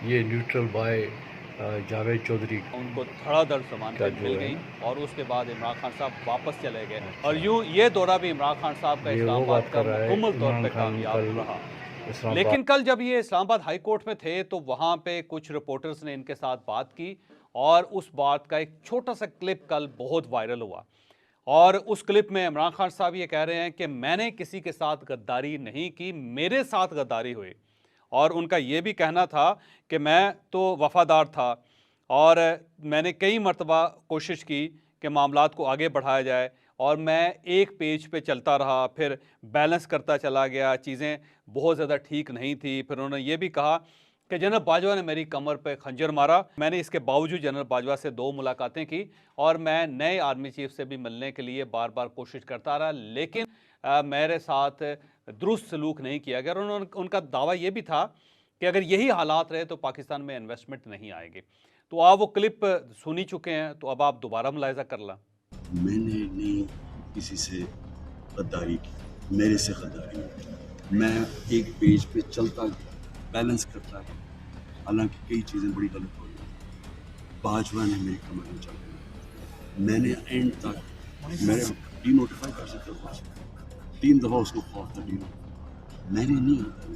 یہ neutral by Javed Chaudhry ان کو دھڑا دھڑ ضمانتیں مل گئیں اور اس کے بعد عمران خان صاحب واپس چلے گئے اور یوں یہ دورہ بھی عمران خان صاحب کا یہ اسلام وہ آباد بات کا کر رہا ہے مکمل طور عمران پہ خان کامیاب کل رہا۔ اسلام آباد لیکن کل جب یہ اسلام آباد ہائی کورٹ میں تھے تو وہاں پہ کچھ رپورٹرز نے ان کے ساتھ بات کی اور اس بات کا ایک چھوٹا سا کلپ کل بہت وائرل ہوا، اور اس کلپ میں عمران خان صاحب یہ کہہ رہے ہیں کہ میں نے کسی کے ساتھ غداری نہیں کی، میرے ساتھ غداری ہوئی، اور ان کا یہ بھی کہنا تھا کہ میں تو وفادار تھا اور میں نے کئی مرتبہ کوشش کی کہ معاملات کو آگے بڑھایا جائے اور میں ایک پیج پہ چلتا رہا، پھر بیلنس کرتا چلا گیا، چیزیں بہت زیادہ ٹھیک نہیں تھی۔ پھر انہوں نے یہ بھی کہا کہ جنرل باجوہ نے میری کمر پہ خنجر مارا، میں نے اس کے باوجود جنرل باجوہ سے 2 ملاقاتیں کی اور میں نئے آرمی چیف سے بھی ملنے کے لیے بار بار کوشش کرتا رہا، لیکن میرے ساتھ درست سلوک نہیں کیا گیا۔ اور ان کا دعویٰ یہ بھی تھا کہ اگر یہی حالات رہے تو پاکستان میں انویسٹمنٹ نہیں آئے گی۔ تو آپ وہ کلپ سنی چکے ہیں، تو اب آپ دوبارہ ملاحظہ کر لیں۔ میں نے نہیں کسی سے غداری کی، میرے سے غداری کی، میں ایک پیج پہ چلتا گیا، بیلنس کرتا گیا، حالانکہ کئی چیزیں بڑی غلط ہو گئی۔ باجوہ نے میری کمر میں چل گئی، میں نے اینڈ تک میرے ڈی نوٹیفائی کر سکتا تھا، 3 دفعہ اس کو خوف تھا ڈی نوٹیفائی، میں نے نہیں ہوتا،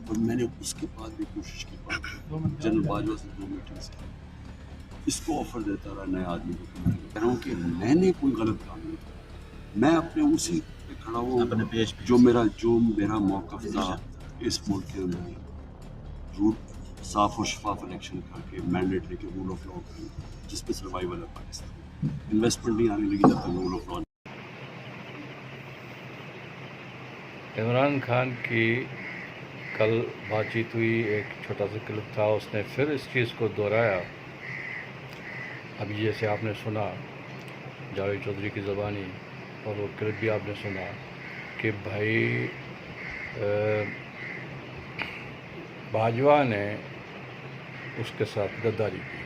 اور میں نے اس کے بعد بھی کوشش کی، جنرل باجوہ سے 2 میٹنگز کی، اس کو آفر دیتا رہا نئے آدمی کو، کہہ رہا ہوں کہ میں نے کوئی غلط کام نہیں کیا، میں اپنے اسی پہ کھڑا ہوں جو میرا موقف تھا اس ملک کے اندر، صاف و شفاف الیکشن کر کے مینڈیٹ لے کے رول آف لا کریں، جس پہ سروائیول ہے پاکستان، انویسٹمنٹ نہیں آنے لگی جب تک rule of law. Imran Khan کی کل بات چیت ہوئی، ایک چھوٹا سا کلپ تھا، اس نے پھر اس چیز کو دہرایا۔ اب جیسے آپ نے سنا جاوید چودھری کی زبانی اور وہ کلپ بھی آپ نے سنا کہ بھائی باجوہ نے اس کے ساتھ غداری کی،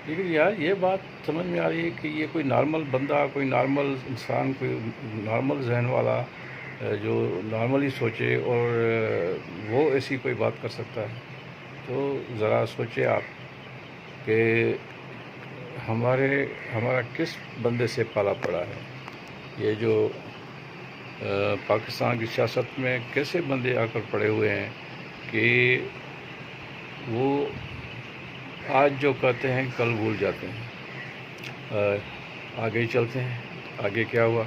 لیکن یار یہ بات سمجھ میں آ رہی ہے کہ یہ کوئی نارمل بندہ، کوئی نارمل انسان، کوئی نارمل ذہن والا جو نارملی سوچے اور وہ ایسی کوئی بات کر سکتا ہے؟ تو ذرا سوچے آپ کہ ہمارا کس بندے سے پالا پڑا ہے، یہ جو پاکستان کی سیاست میں کیسے بندے آ کر پڑے ہوئے ہیں کہ وہ آج جو کہتے ہیں کل بھول جاتے ہیں۔ آگے ہی چلتے ہیں، آگے کیا ہوا۔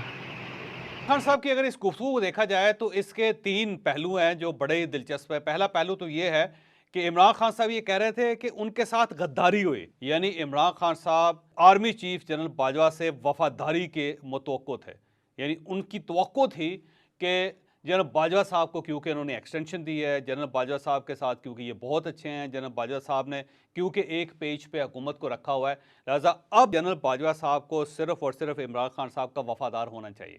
خان صاحب کی اگر اس گفتگو کو دیکھا جائے تو اس کے 3 پہلو ہیں جو بڑے دلچسپ ہیں۔ پہلا پہلو تو یہ ہے کہ عمران خان صاحب یہ کہہ رہے تھے کہ ان کے ساتھ غداری ہوئی، یعنی عمران خان صاحب آرمی چیف جنرل باجوہ سے وفاداری کے متوقع تھے، یعنی ان کی توقع تھی کہ جنرل باجوہ صاحب کو کیونکہ انہوں نے ایکسٹینشن دی ہے، جنرل باجوہ صاحب کے ساتھ کیونکہ یہ بہت اچھے ہیں، جنرل باجوہ صاحب نے کیونکہ ایک پیج پہ حکومت کو رکھا ہوا ہے، لہٰذا اب جنرل باجوہ صاحب کو صرف اور صرف عمران خان صاحب کا وفادار ہونا چاہیے۔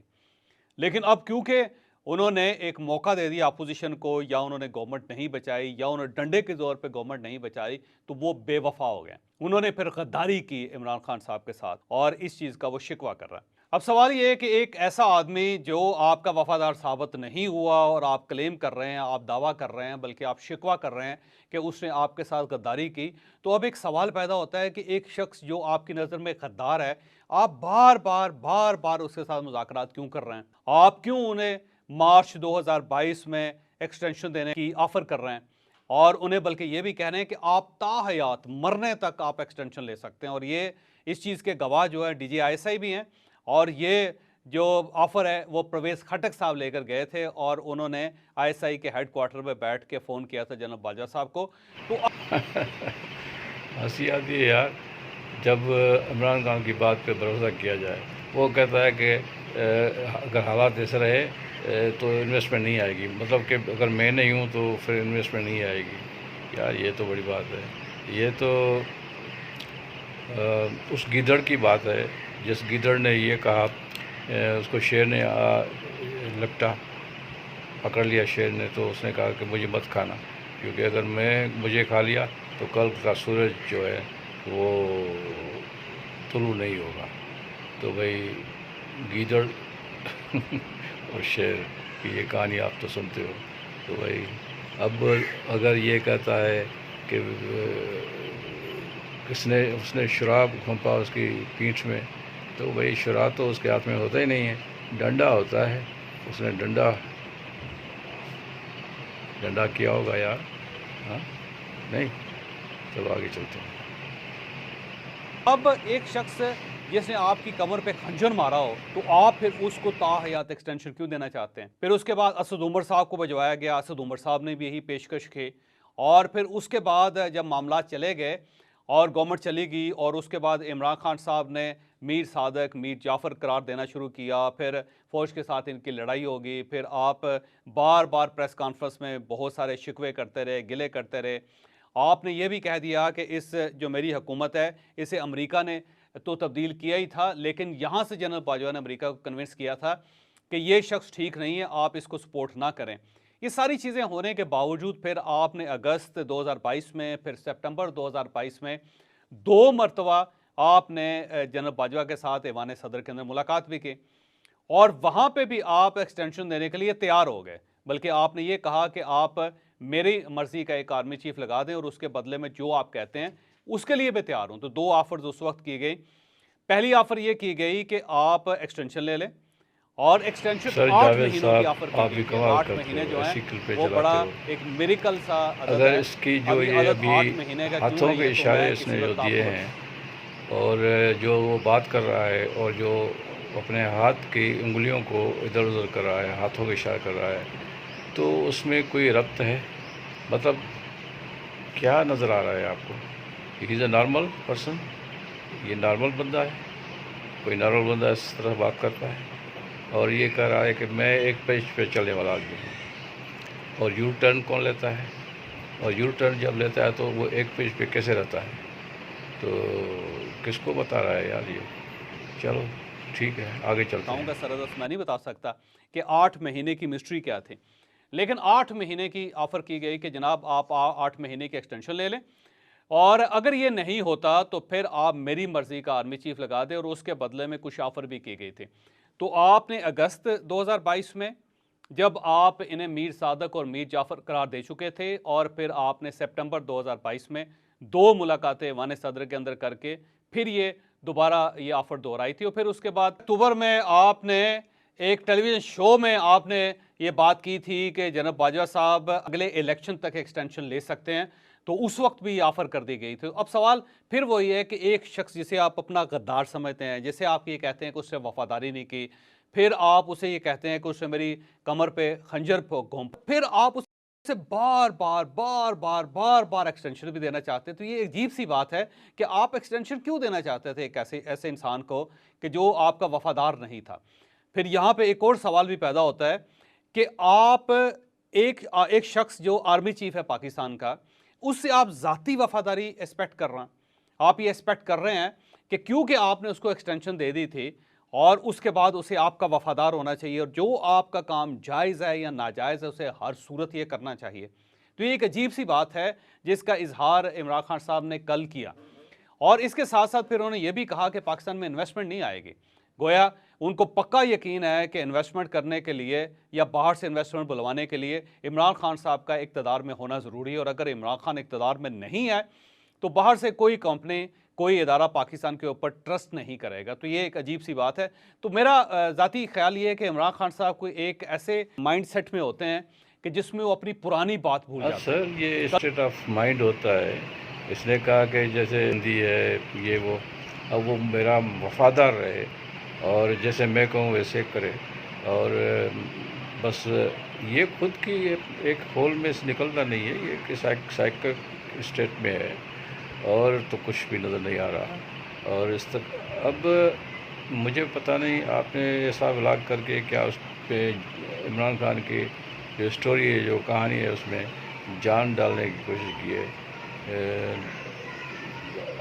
لیکن اب کیونکہ انہوں نے ایک موقع دے دیا اپوزیشن کو، یا انہوں نے گورنمنٹ نہیں بچائی، یا انہوں نے ڈنڈے کے زور پہ گورنمنٹ نہیں بچائی، تو وہ بے وفا ہو گئے، انہوں نے پھر غداری کی عمران خان صاحب کے ساتھ، اور اس چیز کا وہ شکوہ کر رہا ہے۔ اب سوال یہ ہے کہ ایک ایسا آدمی جو آپ کا وفادار ثابت نہیں ہوا اور آپ کلیم کر رہے ہیں، آپ دعویٰ کر رہے ہیں، بلکہ آپ شکوہ کر رہے ہیں کہ اس نے آپ کے ساتھ غداری کی، تو اب ایک سوال پیدا ہوتا ہے کہ ایک شخص جو آپ کی نظر میں غدار ہے، آپ بار بار اس کے ساتھ مذاکرات کیوں کر رہے ہیں؟ آپ کیوں انہیں مارچ 2022 میں ایکسٹینشن دینے کی آفر کر رہے ہیں، اور انہیں بلکہ یہ بھی کہہ رہے ہیں کہ آپ تا حیات مرنے تک آپ ایکسٹینشن لے سکتے ہیں؟ اور یہ اس چیز کے گواہ جو ہے DG ISI بھی ہیں، اور یہ جو آفر ہے وہ پرویز خٹک صاحب لے کر گئے تھے، اور انہوں نے ISI کے ہیڈ کوارٹر میں بیٹھ کے فون کیا تھا جنرل باجوہ صاحب کو۔ تو ہنسی آتی ہے یار جب عمران خان کی بات پہ بھروسہ کیا جائے۔ وہ کہتا ہے کہ اگر حالات ایسے رہے تو انویسٹمنٹ نہیں آئے گی، مطلب کہ اگر میں نہیں ہوں تو پھر انویسٹمنٹ نہیں آئے گی۔ یار یہ تو بڑی بات ہے، یہ تو اس گیدڑ کی بات ہے جس گیدڑ نے یہ کہا، اس کو شیر نے لپٹا، پکڑ لیا شیر نے، تو اس نے کہا کہ مجھے مت کھانا، کیونکہ اگر مجھے کھا لیا تو کل کا سورج جو ہے وہ طلوع نہیں ہوگا۔ تو بھائی گیدڑ اور شیر کی یہ کہانی آپ تو سنتے ہو، تو بھائی اب اگر یہ کہتا ہے کہ اس نے شراب گھونپا اس کی پیٹھ میں، تو بھائی شراب تو اس کے ہاتھ میں ہوتا ہی نہیں ہے، ڈنڈا ہوتا ہے، اس نے ڈنڈا کیا ہوگا یار، ہاں نہیں، چلو آگے چلتے ہیں۔ اب ایک شخص جس نے آپ کی کمر پہ خنجر مارا ہو تو آپ پھر اس کو تاحیات ایکسٹینشن کیوں دینا چاہتے ہیں؟ پھر اس کے بعد اسد عمر صاحب کو بھجوایا گیا، اسد عمر صاحب نے بھی یہی پیشکش کی، اور پھر اس کے بعد جب معاملات چلے گئے اور گورنمنٹ چلی گئی، اور اس کے بعد عمران خان صاحب نے میر صادق، میر جعفر قرار دینا شروع کیا، پھر فوج کے ساتھ ان کی لڑائی ہوگی، پھر آپ بار بار پریس کانفرنس میں بہت سارے شکوے کرتے رہے، گلے کرتے رہے، آپ نے یہ بھی کہہ دیا کہ اس جو میری حکومت ہے اسے امریکہ نے تو تبدیل کیا ہی تھا، لیکن یہاں سے جنرل باجوہ نے امریکہ کو کنونس کیا تھا کہ یہ شخص ٹھیک نہیں ہے، آپ اس کو سپورٹ نہ کریں۔ یہ ساری چیزیں ہونے کے باوجود پھر آپ نے اگست 2022 میں، پھر سپٹمبر 2022 میں 2 مرتبہ آپ نے جنرل باجوہ کے ساتھ ایوان صدر کے اندر ملاقات بھی کی، اور وہاں پہ بھی آپ ایکسٹینشن دینے کے لیے تیار ہو گئے، بلکہ آپ نے یہ کہا کہ آپ میری مرضی کا ایک آرمی چیف لگا دیں اور اس کے بدلے میں جو آپ کہتے ہیں اس کے لیے بھی تیار ہوں۔ تو 2 آفرز اس وقت کی گئی۔ پہلی آفر یہ کی گئی کہ آپ ایکسٹینشن لے لیں، اور ایکسٹینشن سر 8 جاوید مہینوں کی صاحب آفر آپ کی بھی گئی، کمال 8 کرتے مہینے ہو، جو ہیں ایسی کلپیں وہ چلاتے بڑا ہو۔ ایک میریکل سا عدد اگر ہے۔ اس کی اب جو یہ یہ عدد ابھی 8 مہینے کا کیوں ہاتھوں ہے کے یہ تو اشارے میں اس کسی نے جو وقت آپ دیے کو ہیں، اور جو وہ بات کر رہا ہے، اور جو اپنے ہاتھ کی انگلیوں کو ادھر ادھر کر رہا ہے، ہاتھوں کے اشارے کر رہا ہے، تو اس میں کوئی ربط ہے؟ مطلب کیا نظر آ رہا ہے آپ کو؟ ہی از اے نارمل پرسن، یہ نارمل بندہ ہے؟ کوئی نارمل بندہ اس طرح بات کرتا ہے؟ اور یہ کہہ رہا ہے کہ میں ایک پیج پہ چلنے والا آدمی ہوں، اور یو ٹرن کون لیتا ہے؟ اور یو ٹرن جب لیتا ہے تو وہ ایک پیج پہ کیسے رہتا ہے؟ تو کس کو بتا رہا ہے یار یہ؟ چلو ٹھیک ہے، آگے چلتے ہیں۔ کا سردست میں نہیں بتا سکتا کہ 8 مہینے کی مسٹری کیا تھی، لیکن 8 مہینے کی آفر کی گئی کہ جناب آپ 8 مہینے کی ایکسٹینشن لے لیں، اور اگر یہ نہیں ہوتا تو پھر آپ میری مرضی کا آرمی چیف لگا دیں، اور اس کے بدلے میں کچھ آفر بھی کی گئی تھی۔ تو آپ نے اگست 2022 میں جب آپ انہیں میر صادق اور میر جعفر قرار دے چکے تھے، اور پھر آپ نے سپٹمبر 2022 میں 2 ملاقاتیں ایوان صدر کے اندر کر کے پھر یہ دوبارہ یہ آفر دہرائی تھی، اور پھر اس کے بعد اکتوبر میں آپ نے ایک ٹیلی ویژن شو میں آپ نے یہ بات کی تھی کہ جناب باجوہ صاحب اگلے الیکشن تک ایکسٹینشن لے سکتے ہیں، تو اس وقت بھی یہ آفر کر دی گئی تھی۔ اب سوال پھر وہی ہے کہ ایک شخص جسے آپ اپنا غدار سمجھتے ہیں، جسے آپ یہ کہتے ہیں کہ اس سے وفاداری نہیں کی، پھر آپ اسے یہ کہتے ہیں کہ اس نے میری کمر پہ خنجر گھونپا، پھر آپ اس سے بار بار ایکسٹینشن بھی دینا چاہتے ہیں، تو یہ عجیب سی بات ہے کہ آپ ایکسٹینشن کیوں دینا چاہتے تھے ایک ایسے انسان کو کہ جو آپ کا وفادار نہیں تھا؟ پھر یہاں پہ ایک اور سوال بھی پیدا ہوتا ہے کہ آپ ایک شخص جو آرمی چیف ہے پاکستان کا، اس سے آپ ذاتی وفاداری ایکسپیکٹ کر رہے ہیں، آپ یہ ایکسپیکٹ کر رہے ہیں کہ کیونکہ آپ نے اس کو ایکسٹینشن دے دی تھی اور اس کے بعد اسے آپ کا وفادار ہونا چاہیے، اور جو آپ کا کام جائز ہے یا ناجائز ہے اسے ہر صورت یہ کرنا چاہیے۔ تو یہ ایک عجیب سی بات ہے جس کا اظہار عمران خان صاحب نے کل کیا، اور اس کے ساتھ ساتھ پھر انہوں نے یہ بھی کہا کہ پاکستان میں انویسٹمنٹ نہیں آئے گی۔ گویا ان کو پکا یقین ہے کہ انویسٹمنٹ کرنے کے لیے یا باہر سے انویسٹمنٹ بلوانے کے لیے عمران خان صاحب کا اقتدار میں ہونا ضروری ہے، اور اگر عمران خان اقتدار میں نہیں ہے تو باہر سے کوئی کمپنی، کوئی ادارہ پاکستان کے اوپر ٹرسٹ نہیں کرے گا۔ تو یہ ایک عجیب سی بات ہے۔ تو میرا ذاتی خیال یہ ہے کہ عمران خان صاحب کوئی ایک ایسے مائنڈ سیٹ میں ہوتے ہیں کہ جس میں وہ اپنی پرانی بات بھول جاتے ہیں۔ سر یہ اسٹیٹ آف مائنڈ ہوتا ہے۔ اس نے کہا کہ جیسے ہندی ہے یہ وہ، اب وہ میرا وفادار رہے اور جیسے میں کہوں ویسے کرے، اور بس یہ خود کی ایک ہول میں سے نکلنا نہیں ہے، یہ کہ سائیکل اسٹیٹ میں ہے، اور تو کچھ بھی نظر نہیں آ رہا۔ اور اس تک اب مجھے پتہ نہیں آپ نے ایسا ولاگ کر کے کیا اس پہ عمران خان کی جو اسٹوری ہے، جو کہانی ہے، اس میں جان ڈالنے کی کوشش کی ہے۔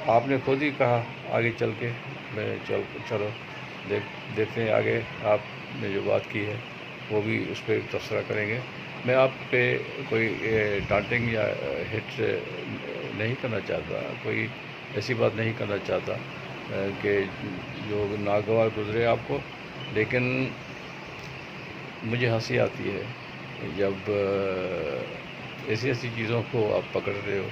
آپ نے خود ہی کہا آگے چل کے، میں چلو دیکھتے ہیں آگے آپ نے جو بات کی ہے وہ بھی اس پہ تبصرہ کریں گے۔ میں آپ پہ کوئی ڈانٹنگ یا ہٹ نہیں کرنا چاہتا، کوئی ایسی بات نہیں کرنا چاہتا کہ جو ناگوار گزرے آپ کو، لیکن مجھے ہنسی آتی ہے جب ایسی چیزوں کو آپ پکڑ رہے ہو،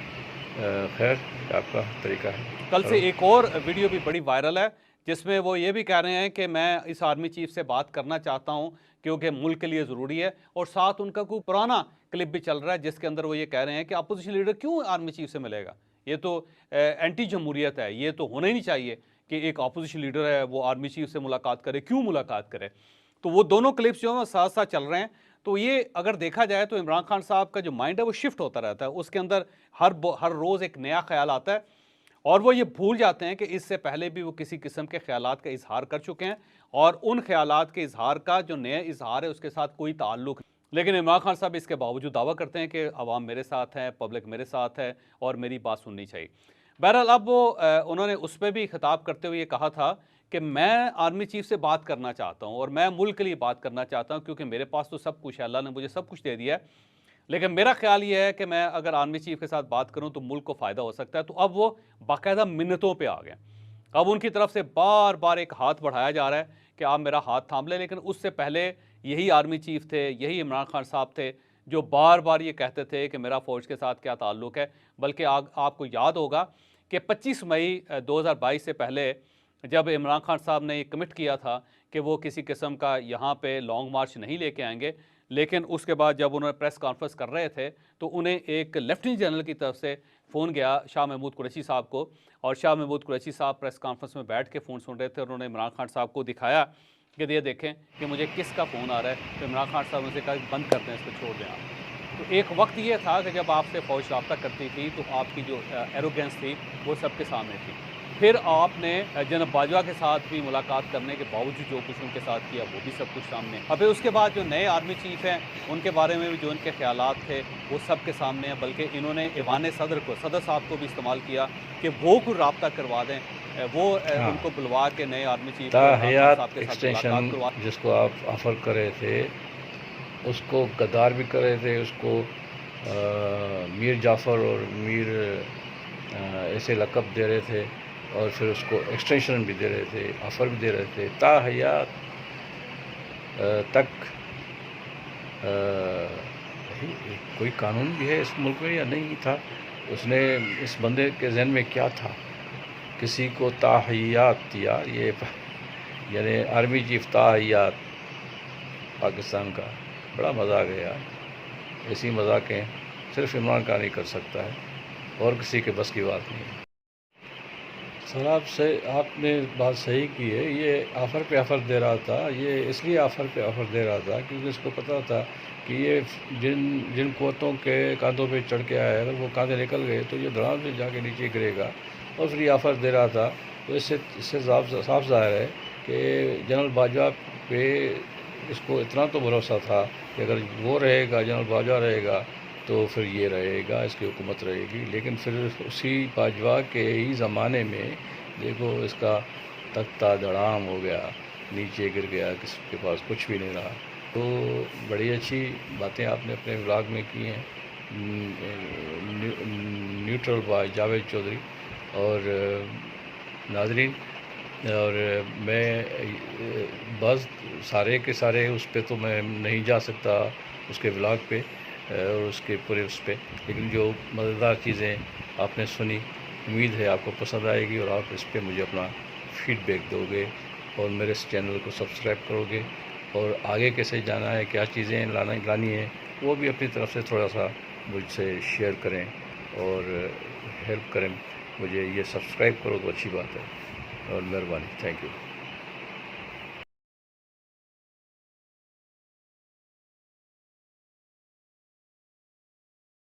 خیر آپ کا طریقہ ہے. کل سے ایک اور ویڈیو بھی بڑی وائرل ہے جس میں وہ یہ بھی کہہ رہے ہیں کہ میں اس آرمی چیف سے بات کرنا چاہتا ہوں کیونکہ ملک کے لیے ضروری ہے, اور ساتھ ان کا کوئی پرانا کلپ بھی چل رہا ہے جس کے اندر وہ یہ کہہ رہے ہیں کہ اپوزیشن لیڈر کیوں آرمی چیف سے ملے گا, یہ تو اینٹی جمہوریت ہے, یہ تو ہونا ہی نہیں چاہیے کہ ایک اپوزیشن لیڈر ہے وہ آرمی چیف سے ملاقات کرے, کیوں ملاقات کرے. تو وہ دونوں کلپس جو ہیں ساتھ ساتھ چل رہے ہیں. تو یہ اگر دیکھا جائے تو عمران خان صاحب کا جو مائنڈ ہے وہ شفٹ ہوتا رہتا ہے, اس کے اندر ہر روز ایک نیا خیال آتا ہے, اور وہ یہ بھول جاتے ہیں کہ اس سے پہلے بھی وہ کسی قسم کے خیالات کا اظہار کر چکے ہیں, اور ان خیالات کے اظہار کا جو نیا اظہار ہے اس کے ساتھ کوئی تعلق نہیں. لیکن عمران خان صاحب اس کے باوجود دعویٰ کرتے ہیں کہ عوام میرے ساتھ ہے, پبلک میرے ساتھ ہے اور میری بات سننی چاہیے. بہرحال اب وہ انہوں نے اس پہ بھی خطاب کرتے ہوئے یہ کہا تھا کہ میں آرمی چیف سے بات کرنا چاہتا ہوں اور میں ملک کے لیے بات کرنا چاہتا ہوں کیونکہ میرے پاس تو سب کچھ ہے, اللہ نے مجھے سب کچھ دے دیا ہے, لیکن میرا خیال یہ ہے کہ میں اگر آرمی چیف کے ساتھ بات کروں تو ملک کو فائدہ ہو سکتا ہے. تو اب وہ باقاعدہ منتوں پہ آ گئے. اب ان کی طرف سے بار بار ایک ہاتھ بڑھایا جا رہا ہے کہ آپ میرا ہاتھ تھام لیں, لیکن اس سے پہلے یہی آرمی چیف تھے, یہی عمران خان صاحب تھے جو بار بار یہ کہتے تھے کہ میرا فوج کے ساتھ کیا تعلق ہے. بلکہ آپ کو یاد ہوگا کہ 25 مئی 2022 سے پہلے جب عمران خان صاحب نے یہ کمٹ کیا تھا کہ وہ کسی قسم کا یہاں پہ لانگ مارچ نہیں لے کے آئیں گے, لیکن اس کے بعد جب انہوں نے پریس کانفرنس کر رہے تھے تو انہیں ایک لیفٹیننٹ جنرل کی طرف سے فون گیا شاہ محمود قریشی صاحب کو, اور شاہ محمود قریشی صاحب پریس کانفرنس میں بیٹھ کے فون سن رہے تھے, اور انہوں نے عمران خان صاحب کو دکھایا کہ یہ دیکھیں کہ مجھے کس کا فون آ رہا ہے. تو عمران خان صاحب نے سے کہا بند کر دیں, اس کو چھوڑ دیں آپ. تو ایک وقت یہ تھا کہ جب آپ سے فوج رابطہ کرتی تھی تو آپ کی جو ایروگینس تھی وہ سب کے سامنے تھی. پھر آپ نے جناب باجوہ کے ساتھ بھی ملاقات کرنے کے باوجود جو کچھ ان کے ساتھ کیا وہ بھی سب کچھ سامنے. اب اس کے بعد جو نئے آرمی چیف ہیں ان کے بارے میں بھی جو ان کے خیالات تھے وہ سب کے سامنے ہیں, بلکہ انہوں نے ایوان صدر صاحب کو بھی استعمال کیا کہ وہ کوئی رابطہ کروا دیں, وہ ان کو بلوا کے نئے آرمی چیف حیات ایکسٹینشن جس کو آپ آفر کر رہے تھے اس کو غدار بھی کر رہے تھے, اس کو میر جعفر اور میر ایسے لقب دے رہے تھے, اور پھر اس کو ایکسٹینشن بھی دے رہے تھے, آفر بھی دے رہے تھے. تا حیات تک کوئی قانون بھی ہے اس ملک میں یا نہیں تھا؟ اس نے اس بندے کے ذہن میں کیا تھا؟ کسی کو تا حیات دیا, یہ یعنی آرمی چیف تا حیات پاکستان کا. بڑا مذاق ہے یار, ایسی مذاقیں صرف عمران خان ہی کر سکتا ہے اور کسی کے بس کی بات نہیں ہے. سر آپ نے بات صحیح کی ہے. یہ آفر پہ آفر دے رہا تھا, یہ اس لیے آفر پہ آفر دے رہا تھا کیونکہ اس کو پتہ تھا کہ یہ جن قوتوں کے کاندھوں پہ چڑھ کے آیا ہے اگر وہ کاندھے نکل گئے تو یہ دھڑام سے جا کے نیچے گرے گا, اور پھر یہ آفر دے رہا تھا. تو اس سے صاف ظاہر ہے کہ جنرل باجوہ پہ اس کو اتنا تو بھروسہ تھا کہ اگر وہ رہے گا, جنرل باجوہ رہے گا تو پھر یہ رہے گا, اس کی حکومت رہے گی. لیکن پھر اسی باجوہ کے ہی زمانے میں دیکھو اس کا تختہ دھڑام ہو گیا, نیچے گر گیا, کسی کے پاس کچھ بھی نہیں رہا. تو بڑی اچھی باتیں آپ نے اپنے ولاگ میں کی ہیں. Neutral by Javed Chaudhry. اور ناظرین, اور میں بعض سارے کے سارے اس پہ تو میں نہیں جا سکتا اس کے ولاگ پہ اور اس کے پورے اس پہ, لیکن جو مزیدار چیزیں آپ نے سنی امید ہے آپ کو پسند آئے گی, اور آپ اس پہ مجھے اپنا فیڈ بیک دو گے اور میرے اس چینل کو سبسکرائب کرو گے, اور آگے کیسے جانا ہے, کیا چیزیں لانی ہیں وہ بھی اپنی طرف سے تھوڑا سا مجھ سے شیئر کریں اور ہیلپ کریں مجھے. یہ سبسکرائب کرو تو اچھی بات ہے, اور مہربانی. Thank you.